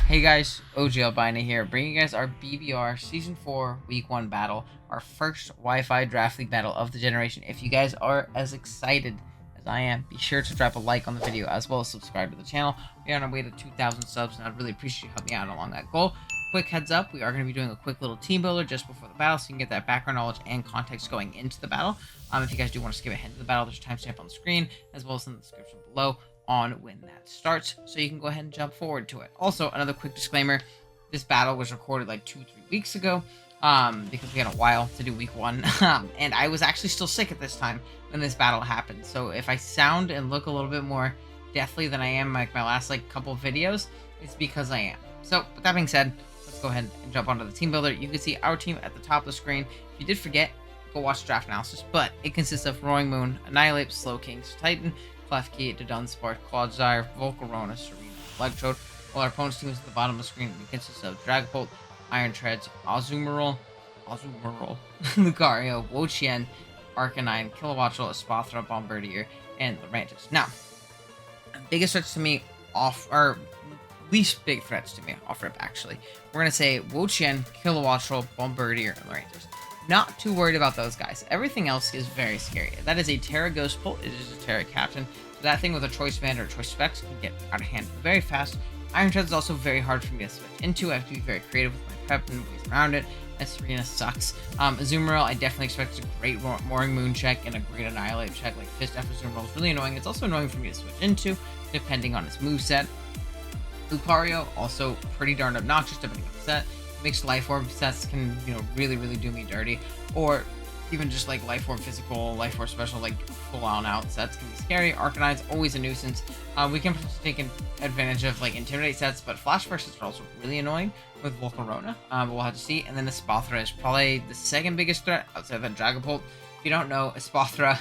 Hey guys, OG Albina here, bringing you guys our BBR Season 4 Week 1 battle, our first Wi-Fi Draft League battle of the generation. If you guys are as excited as I am, be sure to drop a like on the video as well as subscribe to the channel. We are on our way to 2,000 subs, and I'd really appreciate you helping me out along that goal. Quick heads up, we are going to be doing a quick little team builder just before the battle, so you can get that background knowledge and context going into the battle. If you guys do want to skip ahead to the battle, there's a timestamp on the screen, as well as in the description below on when that starts, so you can go ahead and jump forward to it. Also, another quick disclaimer, this battle was recorded like 2-3 weeks ago, because we had a while to do week 1, and I was actually still sick at this time when this battle happened, so if I sound and look a little bit more deathly than I am like my last couple of videos, it's because I am. So, with that being said, let's go ahead and jump onto the team builder. You can see our team at the top of the screen. If you did forget, go watch draft analysis, but it consists of Roaring Moon, Annihilate, Slowking, Titan, Klefki, Dudunsparce, Quadsire, Volcarona, Serena, Electrode, while our opponent's team is at the bottom of the screen. It consists of Dragapult, Iron Treads, Azumarill, Lucario, Wo-Chien, Arcanine, Kilowattrel, Espathra, Bombardier, and Lurantis. Now, biggest threats to me least big threats to me off rip actually. We're gonna say Wo-Chien, Kilowattrel, Bombardier, and Lurantis. Not too worried about those guys. Everything else is very scary. That is a Terra Ghost Bolt. It is a Terra Captain. So that thing with a Choice Band or a Choice Specs can get out of hand very fast. Iron Tread is also very hard for me to switch into. I have to be very creative with my prep and ways around it. And Serena sucks. Azumarill, I definitely expect a great Roaring Moon check and a great Annihilate check. Like Fist after Azumarill is really annoying. It's also annoying for me to switch into, depending on its moveset. Lucario, also pretty darn obnoxious depending on the set. Mixed Life Orb sets can, really do me dirty. Or even just like Life Orb Physical, Life Orb Special, like full on out sets can be scary. Arcanine's always a nuisance. We can take advantage of like Intimidate sets, but Flash Burst are also really annoying with Volcarona. But we'll have to see. And then Espathra is probably the second biggest threat outside of that Dragapult. If you don't know, Espathra,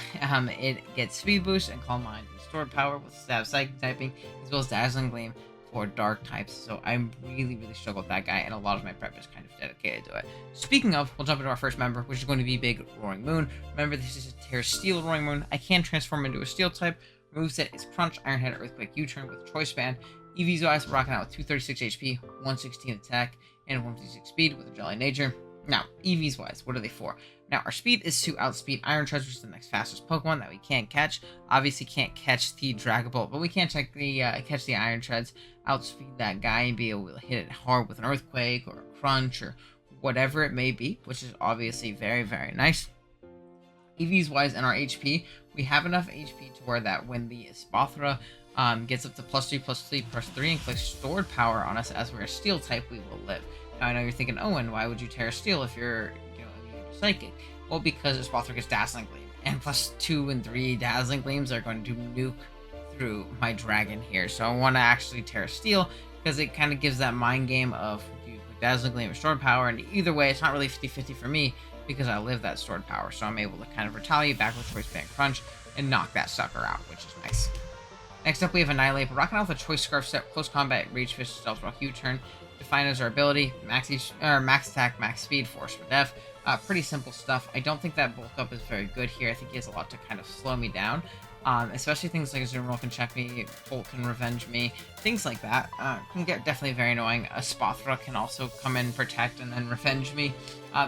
it gets Speed Boost and Calm Mind and Stored Power with Stab Psychic typing, as well as Dazzling Gleam for dark types, so I'm really struggle with that guy, and a lot of my prep is kind of dedicated to it. Speaking of, we'll jump into our first member, which is going to be Big Roaring Moon. Remember, this is a Terra Steel Roaring Moon. I can transform into a Steel type. Moveset is Crunch, Iron Head, Earthquake, U-Turn with Choice Band. EVs wise, we're rocking out with 236 HP, 116 attack, and 156 speed with a Jolly Nature. Now, EVs wise, what are they for? Now, our speed is to outspeed Iron Treads, which is the next fastest Pokemon that we can't catch. Obviously, can't catch the Dragapult, but we can check the catch the Iron Treads, outspeed that guy, and be able to hit it hard with an Earthquake or a Crunch or whatever it may be, which is obviously very nice. EVs wise, in our HP, we have enough HP to where that when the Espathra gets up to +3/+3/+3 and clicks Stored Power on us as we're a Steel type, we will live. Now, I know you're thinking, Owen, why would you Terra Steel if you're Psychic? Well, because Espathra gets Dazzling Gleam, and +2 and 3 Dazzling Gleams are going to nuke through my dragon here. So I want to actually Terra Steel, because it kind of gives that mind game of Dazzling Gleam or Stored Power, and either way, it's not really 50-50 for me, because I live that Stored Power, so I'm able to kind of retaliate back with Choice Band Crunch, and knock that sucker out, which is nice. Next up, we have Annihilate. We're rocking out with a Choice Scarf set, Close Combat, Rage Fist, Stealth Rock, U-Turn. Define as our ability, max attack, max speed, Force for Def. Pretty simple stuff. I don't think that bulk up is very good here. I think he has a lot to kind of slow me down. Especially things like Azumarill can check me, Bolt can revenge me, things like that can get definitely very annoying. Espathra can also come in, protect, and then revenge me.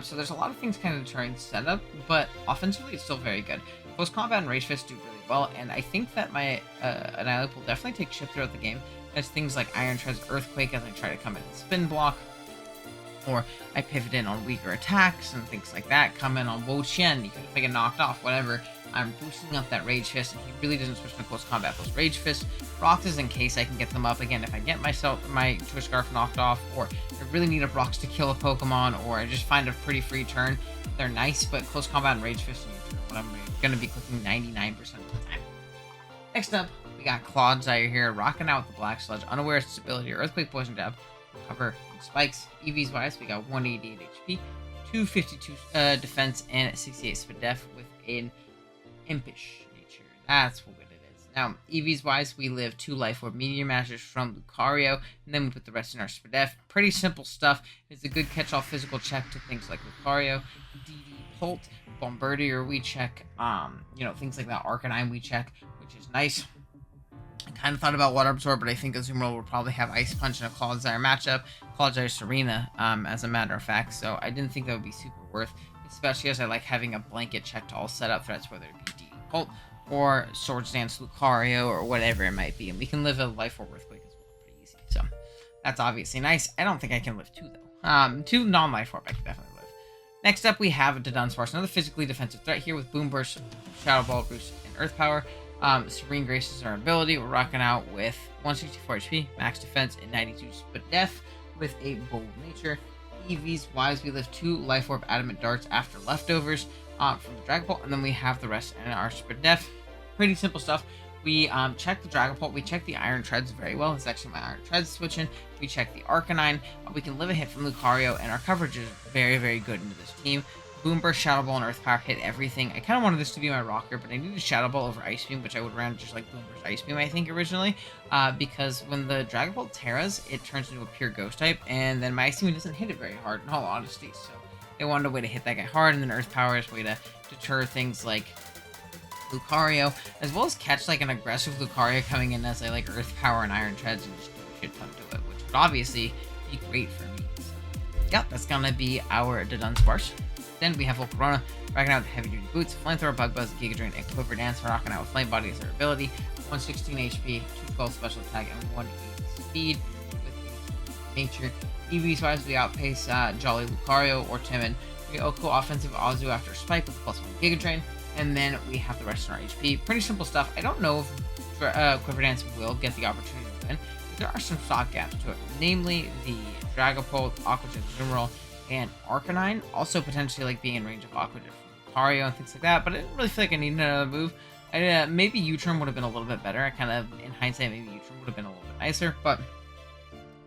So there's a lot of things kind of deterring setup, but offensively it's still very good. Close Combat and Rage Fist do really well, and I think that my Annihilate will definitely take chip throughout the game as things like Iron Treads, Earthquake as I try to come in and spin block, or I pivot in on weaker attacks and things like that, come in on Wo-Chien, even if I get knocked off, whatever. I'm boosting up that Rage Fist, and he really doesn't switch to Close Combat plus Rage Fist. Rocks is in case I can get them up again if I get my Choice Scarf knocked off, or I really need up Rocks to kill a Pokemon, or I just find a pretty free turn. They're nice, but Close Combat and Rage Fist are what I'm going to be clicking 99% of the time. Next up, we got Quadsire here, rocking out with the Black Sludge, Unaware of Stability, Earthquake, Poison Jab, Cover, and Spikes. EVs wise, we got 188 HP, 252 defense, and 68 speed def with an Impish nature. That's what it is. Now, EVs wise, we live 2 Life Orb Meteor Mashers from Lucario, and then we put the rest in our Spadef. Pretty simple stuff. It's a good catch-all physical check to things like Lucario, DD Bolt, Bombardier we check, things like that. Arcanine we check, which is nice. Kind of thought about Water Absorb, but I think Azumarill will probably have Ice Punch in a Clodsire matchup. Clodsire Serena, as a matter of fact, so I didn't think that would be super worth, especially as I like having a blanket check to all setup threats, whether it be DD Colt or Swords Dance Lucario or whatever it might be. And we can live a Life Orb Earthquake as well, pretty easy. So that's obviously nice. I don't think I can live 2 though. 2 non-Life Orb I can definitely live. Next up we have Dudunsparce, another physically defensive threat here with Boom Burst, Shadow Ball, Boost, and Earth Power. Serene Grace is our ability. We're rocking out with 164 HP, max defense, and 92 split def with a bold nature. EVs wise, we live 2 Life Orb Adamant Darts after leftovers from the Dragon Ball, and then we have the rest in our split def. Pretty simple stuff. We check the Dragon Ball, we check the Iron Treads very well. It's actually my Iron Treads switching. We check the Arcanine. We can live a hit from Lucario, and our coverage is very, very good into this team. Boom Burst, Shadow Ball, and Earth Power hit everything. I kind of wanted this to be my rocker, but I needed Shadow Ball over Ice Beam, which I would run just like Boom Burst Ice Beam, I think, originally. Because when the Dragon Ball Terras, it turns into a pure Ghost type, and then my Ice Beam doesn't hit it very hard, in all honesty. So they wanted a way to hit that guy hard, and then Earth Power is a way to deter things like Lucario, as well as catch like an aggressive Lucario coming in as I like Earth Power and Iron Treads and just do a shit ton to it, which would obviously be great for me. So, yeah, that's gonna be our Dudunsparce. Then we have Volcarona, rocking out with Heavy Duty Boots, Flamethrower, Bug Buzz, Giga Drain, and Quiver Dance, rocking out with Flame Body as their ability, 116 HP, 212 special attack, and 180 speed with nature. EVs wise, we outpace Jolly Lucario or Timid. We Oko offensive Azu after Spike with +1 Giga Drain, and then we have the rest of our HP. Pretty simple stuff. I don't know if Quiver Dance will get the opportunity to win, but there are some stock gaps to it, namely the Dragapult, Aqua Jet, Azumarill, and Arcanine, also potentially like being in range of Aqua Jet from Lucario and things like that, but I didn't really feel like I needed another move. Maybe U-Turn would have been a little bit better. I kind of, in hindsight, maybe U-Turn would have been a little bit nicer, but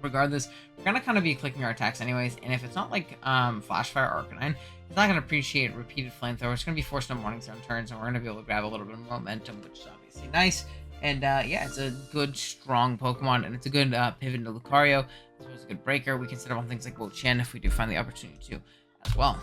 regardless, we're gonna kind of be clicking our attacks anyways, and if it's not like Flash Fire Arcanine, it's not gonna appreciate repeated Flamethrower. It's gonna be forced on Morning Sun turns, and we're gonna be able to grab a little bit of momentum, which is obviously nice. And yeah, it's a good, strong Pokemon, and it's a good pivot into Lucario, as well as a good breaker. We can set up on things like Wo-Chien if we do find the opportunity to, as well.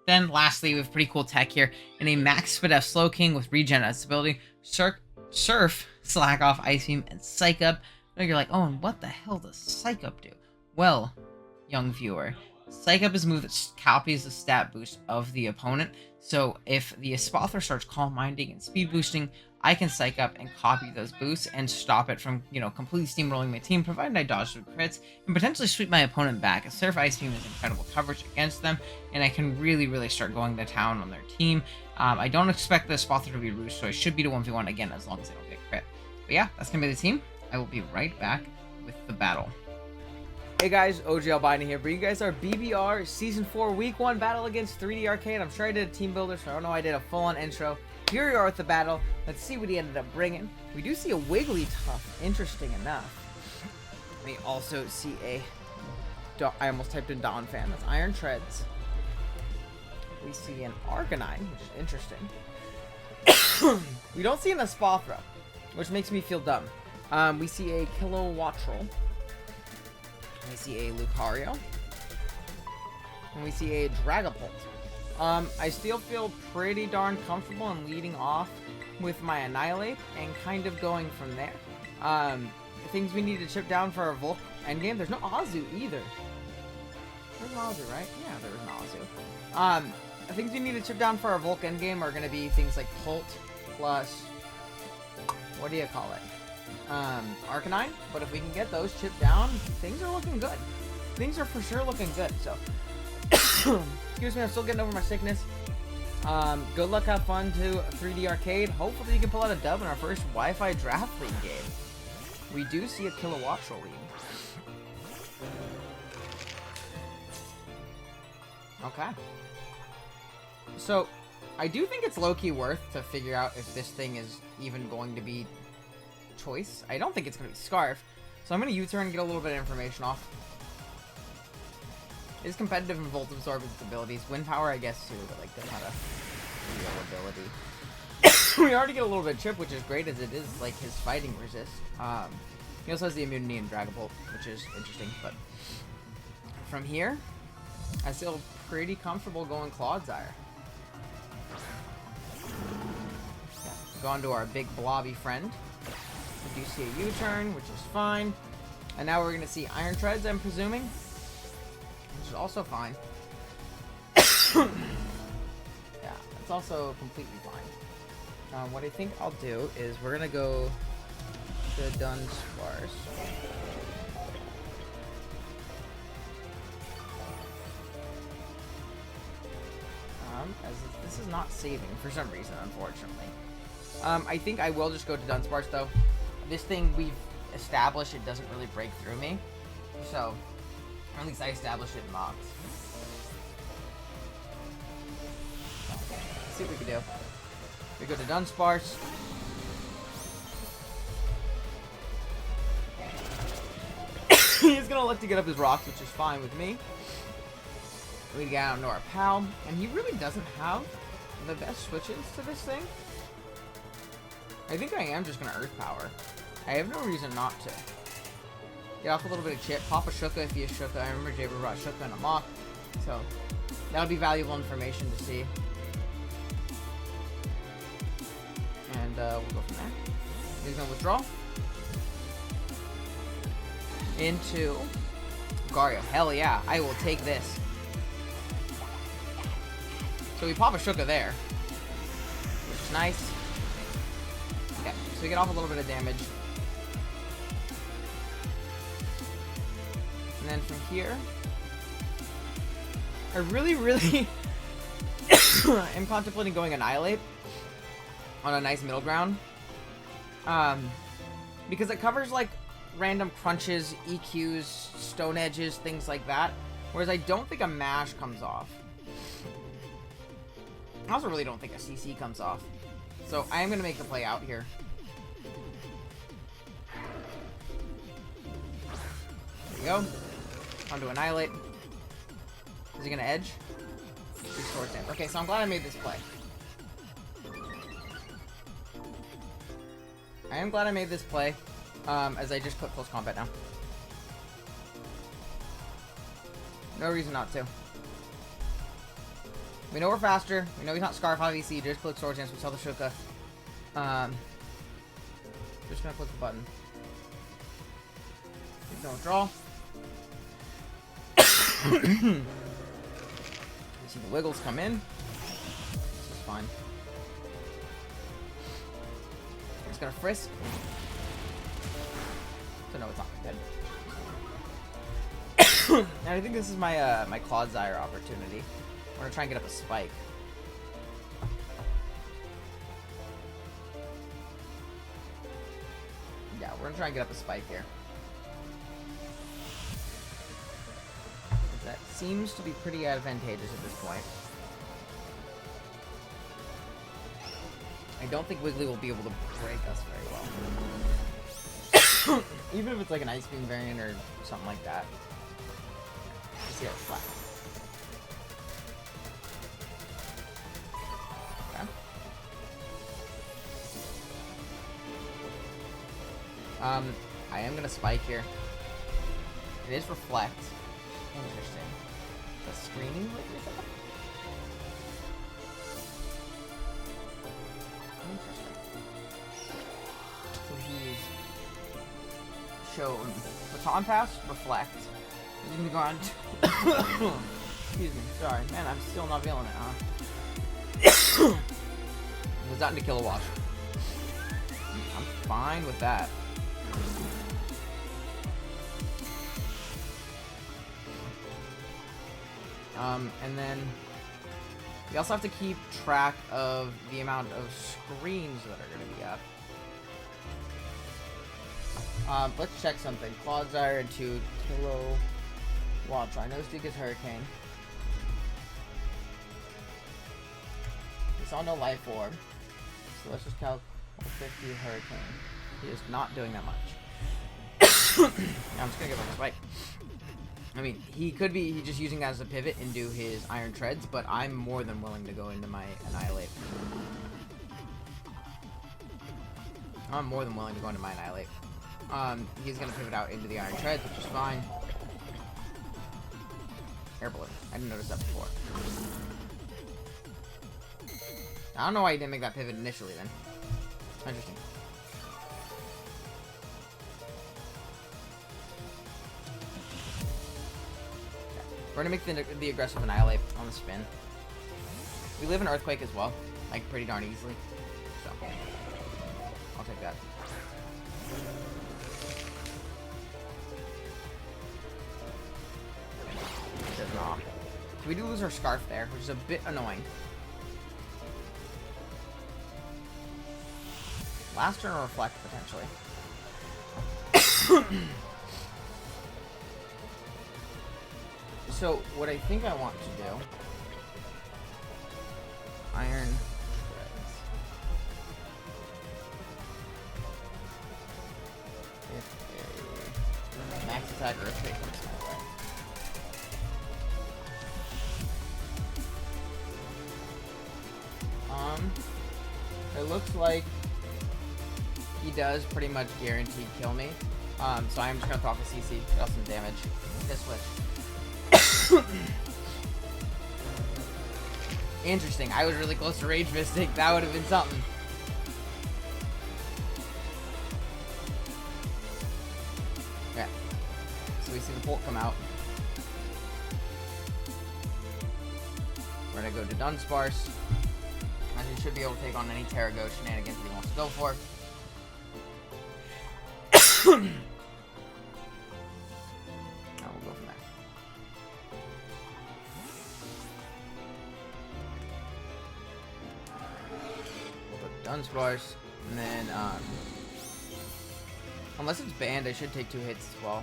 Then, lastly, we have pretty cool tech here, in a Max Spadef Slowking with Regen as its ability, Surf, Slack Off, Ice Beam, and Psych Up. Now you're like, oh, and what the hell does Psych Up do? Well, young viewer, Psych Up is a move that copies the stat boost of the opponent. So if the Espathra starts Calm Minding and Speed Boosting, I can Psych Up and copy those boosts and stop it from, completely steamrolling my team, provided I dodge through crits, and potentially sweep my opponent back. A Surf Ice Beam is incredible coverage against them, and I can really, really start going to town on their team. I don't expect the Espathra to be Roost, so I should beat a 1v1 again as long as I don't get crit. But yeah, that's going to be the team. I will be right back with the battle. Hey guys, OG Albino here, bringing you guys our BBR Season 4 Week 1 battle against 3D Arcade. I'm sure I did a team builder, so I don't know I did a full-on intro. Here we are with the battle. Let's see what he ended up bringing. We do see a Wigglytuff, interesting enough. We also see I almost typed in Donphan, that's Iron Treads. We see an Arcanine, which is interesting. We don't see an Espathra, which makes me feel dumb. We see a Kilowattrel. We see a Lucario. And we see a Dragapult. I still feel pretty darn comfortable in leading off with my Annihilate and kind of going from there. Things we need to chip down for our Volk endgame. There's no Azu either. There's an Azu, right? Yeah, there was an Azu. Things we need to chip down for our Volk endgame are going to be things like Pult plus, what do you call it? Arcanine, but if we can get those chipped down, things are looking good. Things are for sure looking good, so. Excuse me, I'm still getting over my sickness. Good luck, have fun to 3D Arcade. Hopefully you can pull out a dub in our first Wi-Fi Draft League game. We do see a Kilowattrel lead. Okay. So, I do think it's low-key worth to figure out if this thing is even going to be choice. I don't think it's going to be Scarf, so I'm going to U-turn and get a little bit of information off. It is competitive in Volt Absorb its abilities. Wind Power, I guess, too, but like that's not a real ability. We already get a little bit of Chip, which is great, as it is like his fighting resist. He also has the immunity in Dragapult, which is interesting, but from here, I feel pretty comfortable going Clodsire. Yeah, go on to our big blobby friend. We do see a U-turn, which is fine. And now we're going to see Iron Treads, I'm presuming. Which is also fine. Yeah, it's also completely fine. What I think I'll do is we're going to go to Dudunsparce. As this is not saving for some reason, unfortunately. I think I will just go to Dudunsparce, though. This thing we've established, it doesn't really break through me. So, or at least I established it in mobs. Let's see what we can do. We go to Dudunsparce. He's gonna look to get up his rocks, which is fine with me. We get out into our pal, and he really doesn't have the best switches to this thing. I think I am just gonna Earth Power. I have no reason not to. Get off a little bit of chip, pop a Shuka if he has Shuka. I remember Jaber brought Shuka in a mock, so that'll be valuable information to see. And we'll go from there. He's gonna withdraw into Gario. Hell yeah, I will take this. So we pop a Shuka there, which is nice. Okay, so we get off a little bit of damage. And then from here, I really am contemplating going Annihilate on a nice middle ground. Because it covers like random crunches, EQs, stone edges, things like that. Whereas I don't think a mash comes off. I also really don't think a CC comes off. So I am going to make the play out here. There we go. On to Annihilate. Is he going to edge? Restore stance. Okay, so I'm glad I made this play. I am glad I made this play, as I just click close combat now. No reason not to. We know we're faster. We know he's not Scarf, obviously. Just click Sword Dance. We saw the Shuka. Just gonna click the button. He's gonna withdraw. You see the Wiggles come in. This is fine. He's gonna Frisk. So no, it's not dead. And I think this is my my Clodsire opportunity. I'm gonna try and get up a spike. Yeah, we're gonna try and get up a spike here. That seems to be pretty advantageous at this point. I don't think Wiggly will be able to break us very well. Even if it's like an Ice Beam variant or something like that. Let's see how it's flat. I am gonna spike here. It is Reflect. Interesting. The screening like this? Interesting. So he's shown Baton Pass, Reflect. He's gonna go on. Excuse me. Sorry, man. I'm still not feeling it, huh? Goes out into Kilowatt. I'm fine with that. And then we also have to keep track of the amount of screens that are going to be up. Let's check something. Clodsire into Kilowatt. I know this dude gets Hurricane. We saw no Life Orb. So let's just calc 50 Hurricane. He is not doing that much. I'm just going to give him a spike. I mean, he could be just using that as a pivot into his Iron Treads, but I'm more than willing to go into my Annihilate. I'm more than willing to go into my Annihilate. He's going to pivot out into the Iron Treads, which is fine. Air Balloon. I didn't notice that before. I don't know why he didn't make that pivot initially then. Interesting. We're gonna make the aggressive Annihilate on the spin. We live in Earthquake as well, like pretty darn easily. So I'll take that. It does not. So we do lose our Scarf there, which is a bit annoying. Last turn or Reflect, potentially. So, what I think I want to do... Iron Threads. If a max attack or Earthquake comes my way. It looks like he does pretty much guaranteed kill me. So I'm just gonna throw off a CC, deal some damage. This switch. Interesting. I was really close to Rage Mystic. That would have been something. Yeah. So we see the Bolt come out. We're gonna go to Dudunsparce. And he should be able to take on any Terrago shenanigans that he wants to go for. Now we'll go from there. We'll go to Dudunsparce, and then, unless it's banned, I should take 2 hits as well.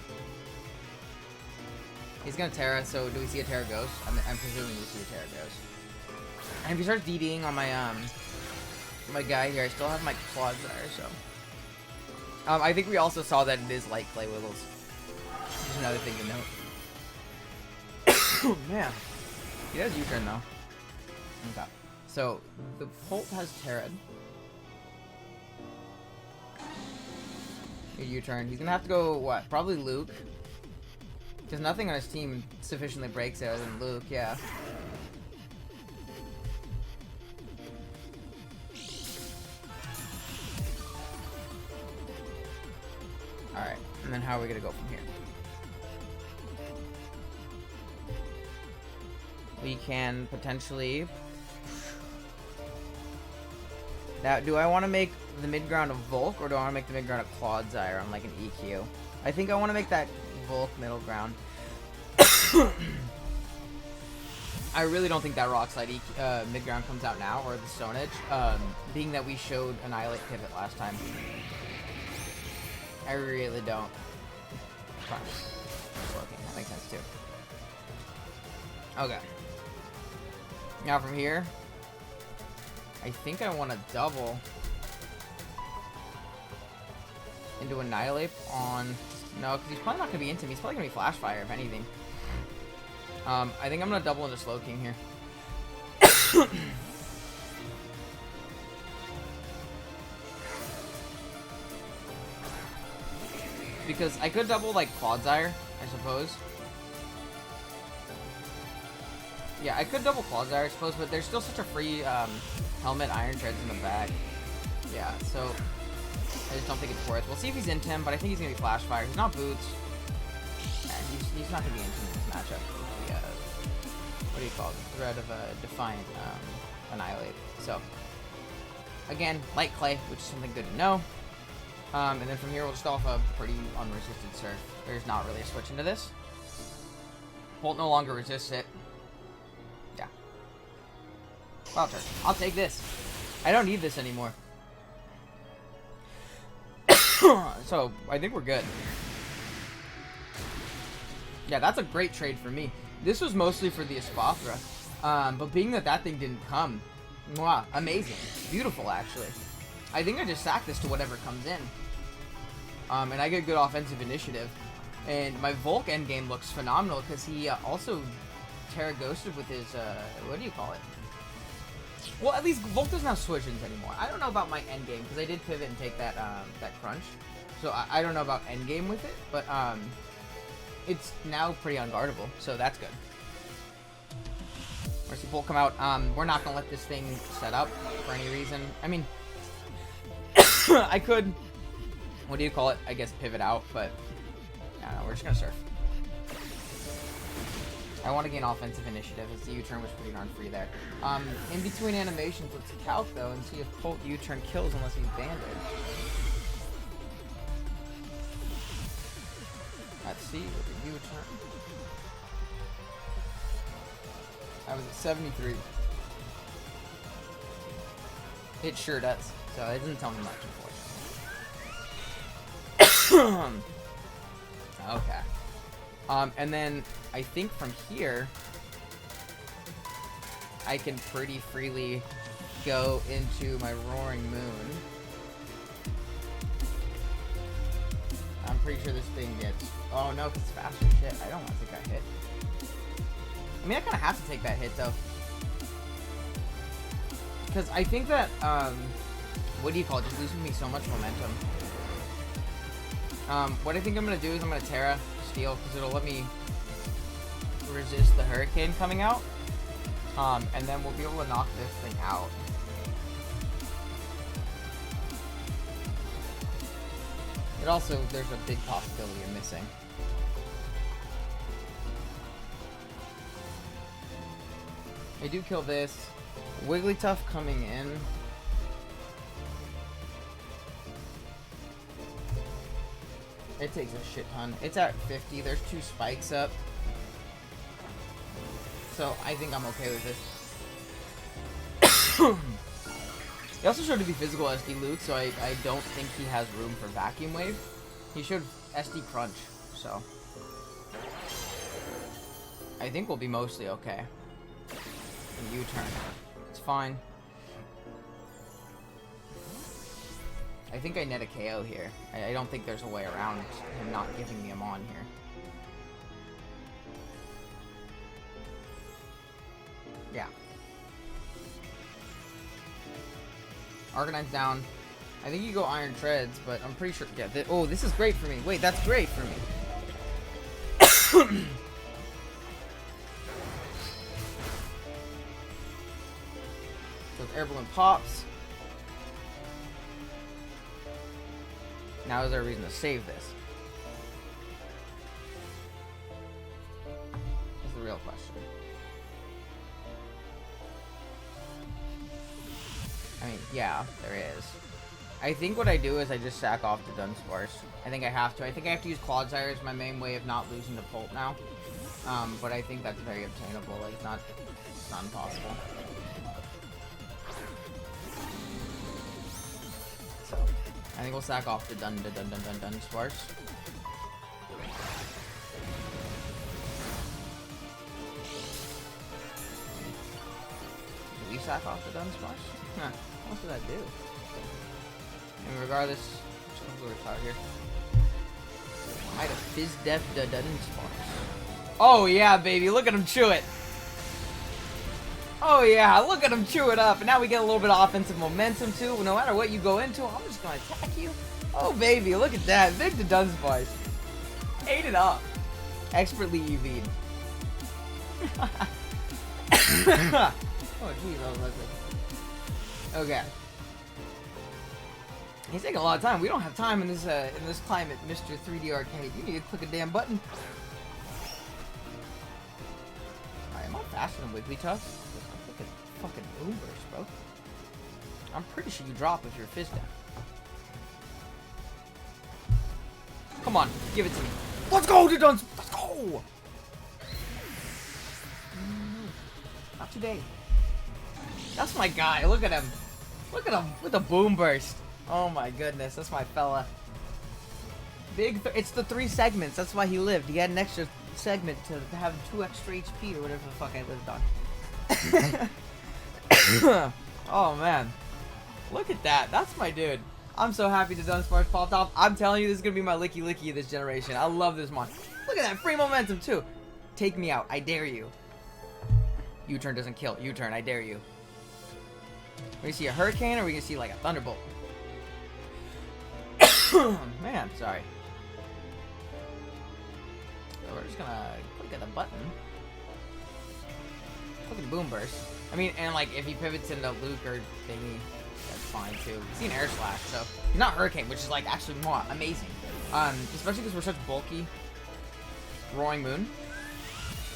He's gonna Terra, so do we see a Terra Ghost? I'm presuming we see a Terra Ghost. And if he starts DDing on my, my guy here, I still have my Claws there, so. I think we also saw that it is like Clay Wiggles. Just another thing to note. Oh, man. He does U-turn, though. Okay. So, the Bolt has Terran. U-turn. He's gonna have to go, what? Probably Luke. Because nothing on his team sufficiently breaks it other than Luke, yeah. Alright, and then how are we gonna go from here? We can potentially... Now, do I want to make the mid-ground a Volk, or do I want to make the mid-ground a Clodsire on like an EQ? I think I want to make that Volk middle ground. I really don't think that Rock Slide mid-ground comes out now, or the Stone Edge, being that we showed Annihilate Pivot last time. I really don't. Fine. That makes sense too. Okay. Now from here, I think I want to double into Annihilate on... No, because he's probably not going to be into me. He's probably going to be Flash Fire, if anything. I think I'm going to double into Slow King here. Because I could double, like, Clodsire, I suppose. Yeah, I could double Clodsire, I suppose, but there's still such a free helmet Iron Treads in the back. Yeah, so I just don't think it's worth. We'll see if he's into him, but I think he's going to be Flash Fire. He's not Boots. Yeah, he's not going to be into him in this matchup with the, what do you call it? The Thread of a Defiant Annihilate. So, again, Light Clay, which is something good to know. And then from here, we'll just off a pretty unresisted Surf. There's not really a switch into this. Bolt no longer resists it. Yeah. Wild Turn. I'll take this. I don't need this anymore. So, I think we're good. Yeah, that's a great trade for me. This was mostly for the Espathra. But being that that thing didn't come, mwah, amazing. Beautiful, actually. I think I just sack this to whatever comes in. And I get good offensive initiative. And my Volk endgame looks phenomenal because he also Terra Ghosted with his, what do you call it? Well, at least Volk doesn't have switch-ins anymore. I don't know about my endgame because I did pivot and take that, that crunch. So I don't know about endgame with it, but it's now pretty unguardable, so that's good. Mercy Bolt come out. We're not going to let this thing set up for any reason. I mean... I could, what do you call it? I guess pivot out, but no, we're just gonna surf. I want to gain offensive initiative, as the U-turn was pretty darn free there. In between animations, let's calc though and see if Colt U-turn kills unless he's banded. Let's see with the U-turn. I was at 73. It sure does. So it doesn't tell me much, unfortunately. Okay. And then I think from here, I can pretty freely go into my Roaring Moon. I'm pretty sure this thing gets... Oh no, because it's faster. Shit, I don't want to take that hit. I mean, I kind of have to take that hit, though. Because I think that, what do you call it? Just losing me so much momentum. What I think I'm going to do is I'm going to Terra Steel, because it'll let me resist the Hurricane coming out. And then we'll be able to knock this thing out. It also, there's a big possibility of missing. I do kill this. Wigglytuff coming in. It takes a shit ton. It's at 50. There's 2 spikes up. So I think I'm okay with this. He also showed to be physical SD Luke, so I don't think he has room for Vacuum Wave. He showed SD Crunch, so I think we'll be mostly okay. U-turn. It's fine. I think I net a KO here. I don't think there's a way around him not giving me a Mon here. Yeah. Arcanine's down. I think you go Iron Treads, but I'm pretty sure... Yeah, oh, this is great for me. Wait, that's great for me. So Air Balloon pops. Now is there a reason to save this? That's the real question. I mean, yeah, there is. I think what I do is I just sack off the Dudunsparce. I think I have to. I think I have to use Clodsire as my main way of not losing to Pulp now. But I think that's very obtainable. Like, it's not impossible. So, I think we'll sack off the Dudunsparce. Did we sack off the Dudunsparce? Huh. What did that do? And regardless, just gonna go out here. I had a Fizz Def Dudunsparce. Oh yeah, baby, look at him chew it. Oh yeah, look at him chew it up. And now we get a little bit of offensive momentum too. No matter what you go into, I'm just gonna attack you. Oh baby, look at that. Big Dudunsparce. Ate it up. Expertly UV'd. Oh jeez, that was ugly. Okay. He's taking a lot of time. We don't have time in this climate, Mr. 3D Arcade. You need to click a damn button. Alright, am I faster than Wigglytuff? Look at fucking Boomburst, bro. I'm pretty sure you drop with your Fizz Def. Come on, give it to me. Let's go, Duduns! Let's go! Not today. That's my guy. Look at him. Look at him with a Boomburst. Oh my goodness, that's my fella. It's the 3 segments. That's why he lived. He had an extra segment to have 2 extra HP or whatever the fuck I lived on. Oh man, look at that. That's my dude. I'm so happy the Dudunsparce popped off. I'm telling you, this is gonna be my licky licky this generation. I love this mon. Look at that free momentum too. Take me out. I dare you. U-turn doesn't kill. U-turn. I dare you. Are we gonna see a Hurricane or are we gonna see like a Thunderbolt? Man, sorry. So we're just gonna click at the button. Click at Boomburst. I mean, and like if he pivots into Luke or thingy, that's fine too. He's an Air Slash, so he's not Hurricane, which is like actually more amazing. Especially because we're such bulky. Roaring Moon.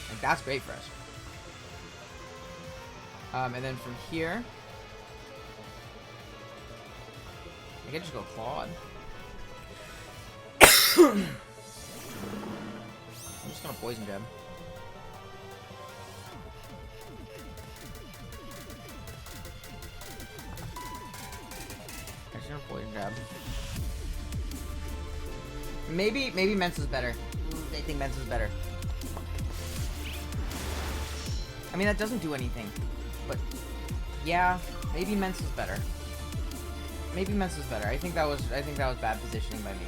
Like, that's great for us. And then from here, I could just go Claude. I'm just gonna Poison Jab. I'm just gonna Poison Jab. Maybe Mensa's better. They think Mensa's better. I mean, that doesn't do anything. But yeah, maybe Mensa's better. Maybe Mensa's better. I think that was bad positioning by me.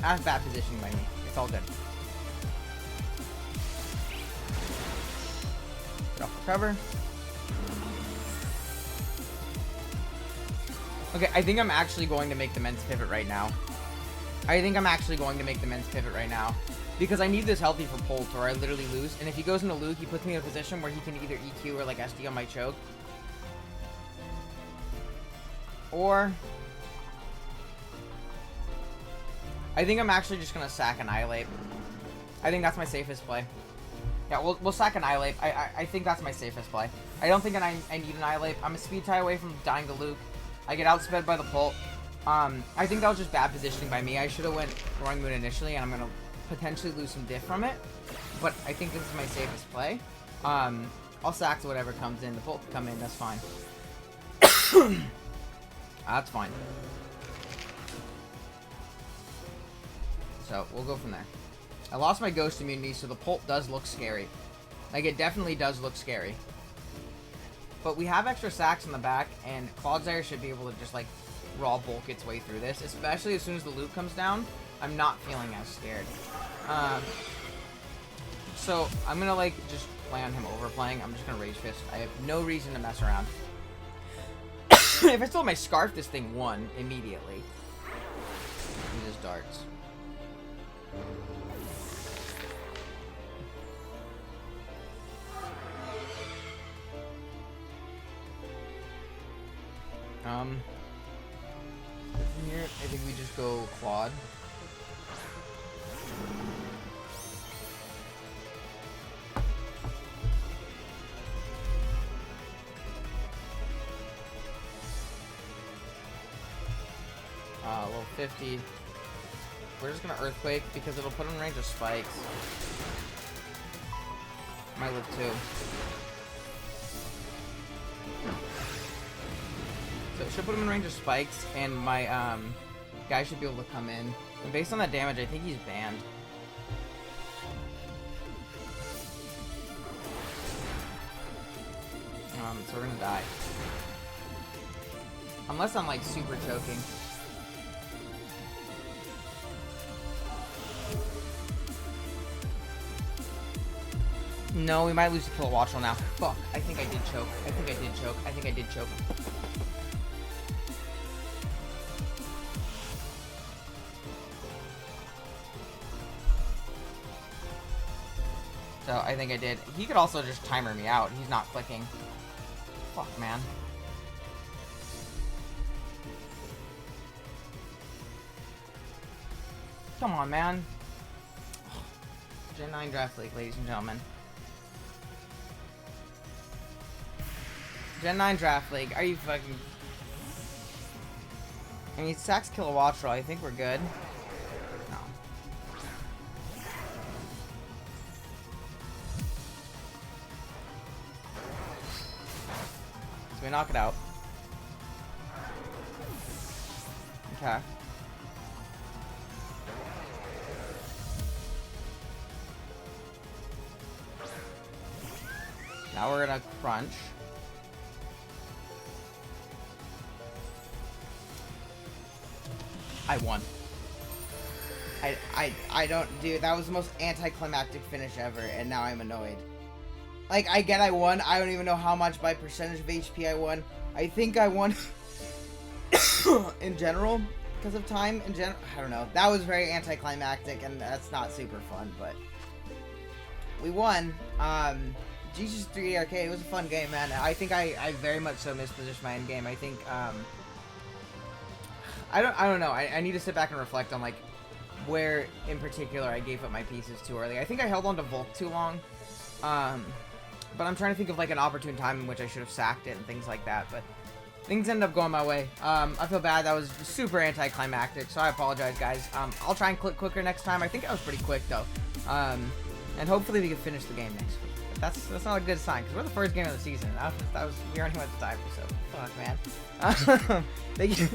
Bad positioning by me. It's all good. Get off the cover. Okay, I think I'm actually going to make the Men's pivot right now. Because I need this healthy for Pult, or I literally lose. And if he goes into Luke, he puts me in a position where he can either EQ or like SD on my choke. Or I think I'm actually just gonna sack Annihilate. I think that's my safest play. Yeah, we'll sack Annihilate. I think that's my safest play. I don't think I need Annihilate. I'm a speed tie away from dying to Luke. I get outsped by the Pult. I think that was just bad positioning by me. I should have went Roaring Moon initially, and I'm gonna potentially lose some diff from it. But I think this is my safest play. I'll sack to whatever comes in. The Pult can come in. That's fine. That's fine. So, we'll go from there. I lost my Ghost immunity, so the Pult does look scary. Like, it definitely does look scary. But we have extra sacks in the back, and Clodsire should be able to just, like, raw bulk its way through this. Especially as soon as the loot comes down, I'm not feeling as scared. So, I'm gonna, like, just play on him overplaying. I'm just gonna Rage Fist. I have no reason to mess around. If I still have my Scarf, this thing won immediately. He just darts. From here, I think we just go Claude. Level 50. We're just gonna Earthquake because it'll put him in range of spikes. Might live too. So it should put him in range of spikes, and my guy should be able to come in. And based on that damage, I think he's banned. So we're gonna die. Unless I'm like super choking. No, we might lose to Kilowattrel now. Fuck, I think I did choke. I think I did choke. So, I think I did. He could also just timer me out. He's not clicking. Fuck, man. Come on, man. Gen 9 Draft League, ladies and gentlemen. Gen 9 Draft League. Are you fucking... I mean, sacks Kilowattrel. I think we're good. No. So we knock it out. Okay. Now we're gonna crunch. I won. I don't, dude, that was the most anticlimactic finish ever, and now I'm annoyed. Like, I get I won. I don't even know how much by percentage of HP I won. I think I won in general, because of time in general. I don't know. That was very anticlimactic, and that's not super fun, but we won. Jesus 3D Arcade, it was a fun game, man. I think I very much so mispositioned my end game. I think, I don't know. I need to sit back and reflect on, like, where in particular I gave up my pieces too early. I think I held on to Volk too long. But I'm trying to think of like an opportune time in which I should have sacked it and things like that. But things ended up going my way. I feel bad. That was super anticlimactic, so I apologize, guys. I'll try and click quicker next time. I think I was pretty quick though. And hopefully we can finish the game next week. But that's not a good sign because we're the first game of the season. We already went to time, so fuck, man. Thank you.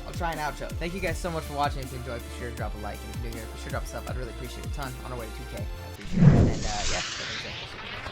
I'll try an outro. Thank you guys so much for watching. If you enjoyed, be sure to drop a like. And if you're new here, be sure to drop a sub. I'd really appreciate it a ton. On our way to 2K. I appreciate it. And yeah.